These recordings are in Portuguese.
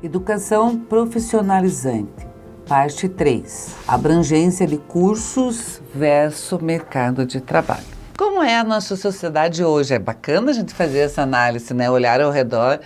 Educação profissionalizante. Parte 3. Abrangência de cursos versus mercado de trabalho. Como é a nossa sociedade hoje? É bacana a gente fazer essa análise, né? Olhar ao redor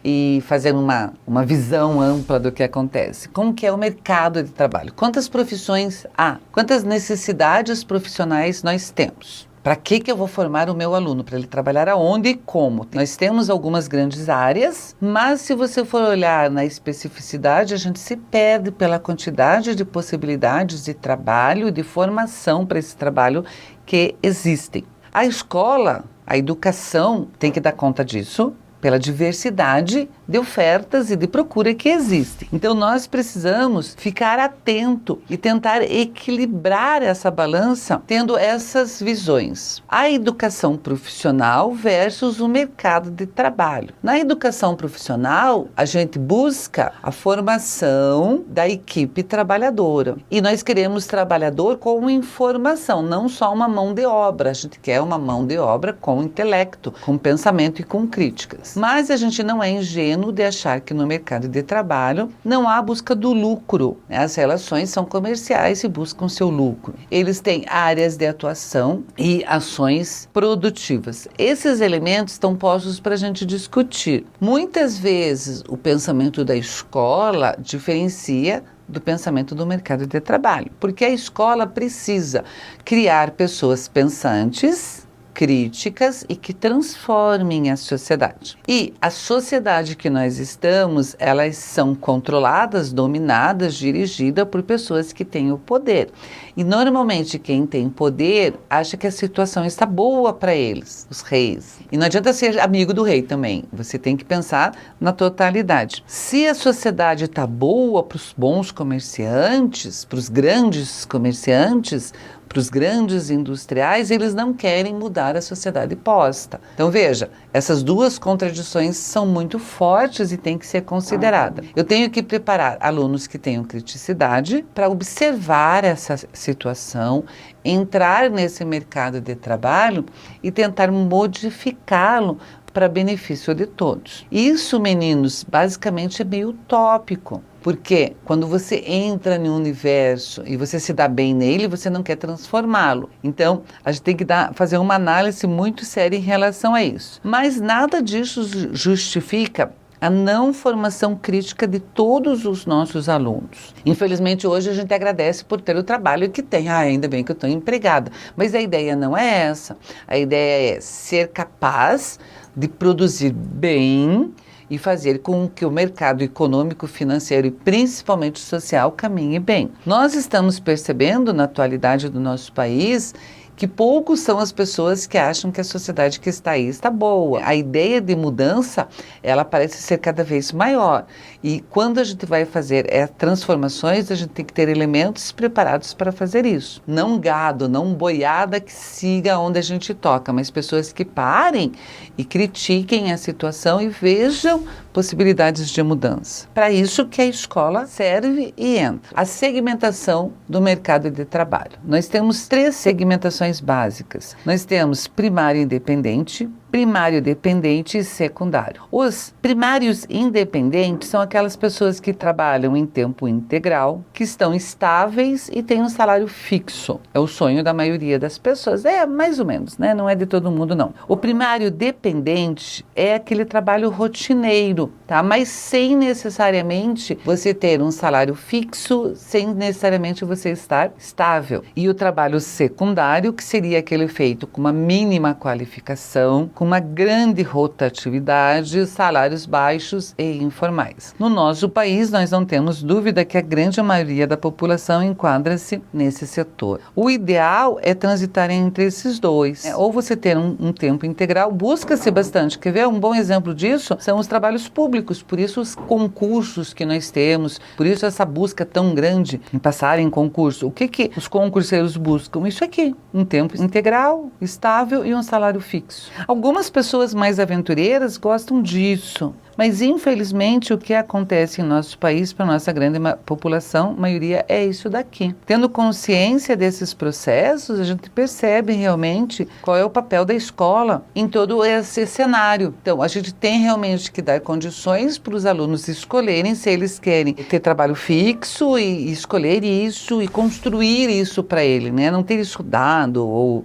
e fazer uma visão ampla do que acontece. Como que é o mercado de trabalho? Quantas profissões há? Quantas necessidades profissionais nós temos? Para que eu vou formar o meu aluno? Para ele trabalhar aonde e como? Nós temos algumas grandes áreas, mas se você for olhar na especificidade, a gente se perde pela quantidade de possibilidades de trabalho e de formação para esse trabalho que existem. A escola, a educação tem que dar conta disso, pela diversidade de ofertas e de procura que existe. Então nós precisamos ficar atento e tentar equilibrar essa balança tendo essas visões. A educação profissional versus o mercado de trabalho. Na educação profissional, a gente busca a formação da equipe trabalhadora. E nós queremos trabalhador com informação, não só uma mão de obra. A gente quer uma mão de obra com intelecto, com pensamento e com críticas. Mas a gente não é ingênuo de achar que no mercado de trabalho não há busca do lucro. As relações são comerciais e buscam seu lucro. Eles têm áreas de atuação e ações produtivas. Esses elementos estão postos para a gente discutir. Muitas vezes o pensamento da escola diferencia do pensamento do mercado de trabalho, porque a escola precisa criar pessoas pensantes, críticas e que transformem a sociedade. E a sociedade que nós estamos, elas são controladas, dominadas, dirigidas por pessoas que têm o poder. E normalmente quem tem poder acha que a situação está boa para eles, os reis. E não adianta ser amigo do rei também, você tem que pensar na totalidade. Se a sociedade está boa para os bons comerciantes, para os grandes comerciantes, para os grandes industriais, eles não querem mudar a sociedade posta. Então veja, essas duas contradições são muito fortes e têm que ser consideradas. Eu tenho que preparar alunos que tenham criticidade para observar essa situação, entrar nesse mercado de trabalho e tentar modificá-lo para benefício de todos. Isso, meninos, basicamente é meio utópico. Porque quando você entra no universo e você se dá bem nele, você não quer transformá-lo. Então, a gente tem que fazer uma análise muito séria em relação a isso. Mas nada disso justifica a não formação crítica de todos os nossos alunos. Infelizmente, hoje a gente agradece por ter o trabalho que tem. Ainda bem que eu estou empregada. Mas a ideia não é essa. A ideia é ser capaz de produzir bem e fazer com que o mercado econômico, financeiro e principalmente social caminhe bem. Nós estamos percebendo na atualidade do nosso país que poucos são as pessoas que acham que a sociedade que está aí está boa. A ideia de mudança, ela parece ser cada vez maior. E quando a gente vai fazer transformações, a gente tem que ter elementos preparados para fazer isso. Não gado, não boiada que siga onde a gente toca, mas pessoas que parem e critiquem a situação e vejam possibilidades de mudança. Para isso que a escola serve e entra. A segmentação do mercado de trabalho. Nós temos 3 segmentações básicas. Nós temos primário independente, primário dependente e secundário. Os primários independentes são aquelas pessoas que trabalham em tempo integral, que estão estáveis e têm um salário fixo. É o sonho da maioria das pessoas. É mais ou menos, né? Não é de todo mundo, não. O primário dependente é aquele trabalho rotineiro, tá? Mas sem necessariamente você ter um salário fixo, sem necessariamente você estar estável. E o trabalho secundário, que seria aquele feito com uma mínima qualificação, com uma grande rotatividade, salários baixos e informais. No nosso país, nós não temos dúvida que a grande maioria da população enquadra-se nesse setor. O ideal é transitar entre esses dois. Ou você ter um tempo integral, busca-se bastante. Quer ver? Um bom exemplo disso são os trabalhos públicos, por isso os concursos que nós temos, por isso essa busca tão grande em passar em concurso. O que os concurseiros buscam? Isso aqui, um tempo integral, estável e um salário fixo. Algumas Algumas pessoas mais aventureiras gostam disso, mas infelizmente o que acontece em nosso país, para nossa grande população, a maioria é isso daqui. Tendo consciência desses processos, a gente percebe realmente qual é o papel da escola em todo esse cenário. Então, a gente tem realmente que dar condições para os alunos escolherem se eles querem ter trabalho fixo e escolher isso e construir isso para ele, né? Não ter estudado ou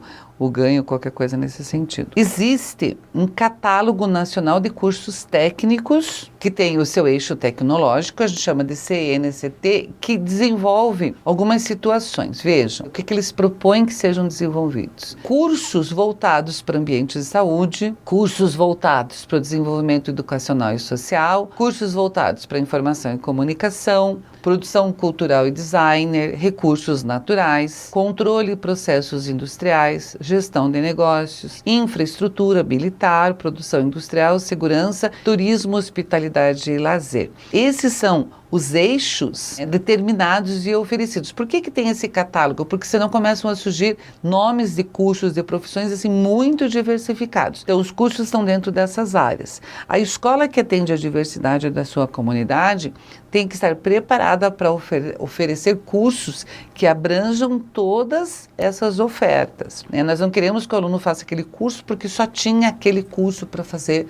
ganho, qualquer coisa nesse sentido. Existe um catálogo nacional de cursos técnicos que tem o seu eixo tecnológico, a gente chama de CNCT, que desenvolve algumas situações. Vejam, o que eles propõem que sejam desenvolvidos? Cursos voltados para ambientes de saúde, cursos voltados para o desenvolvimento educacional e social, cursos voltados para informação e comunicação, produção cultural e designer, recursos naturais, controle de processos industriais, gestão de negócios, infraestrutura militar, produção industrial, segurança, turismo, hospitalidade e lazer. Esses são os eixos determinados e oferecidos. Por que tem esse catálogo? Porque senão começam a surgir nomes de cursos, de profissões assim muito diversificados. Então os cursos estão dentro dessas áreas. A escola que atende a diversidade da sua comunidade tem que estar preparada para oferecer cursos que abranjam todas essas ofertas, né? Nós não queremos que o aluno faça aquele curso porque só tinha aquele curso para fazer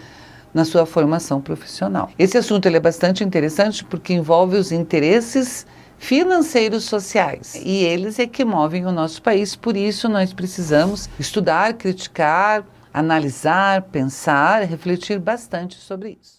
na sua formação profissional. Esse assunto ele é bastante interessante porque envolve os interesses financeiros sociais e eles é que movem o nosso país, por isso nós precisamos estudar, criticar, analisar, pensar, refletir bastante sobre isso.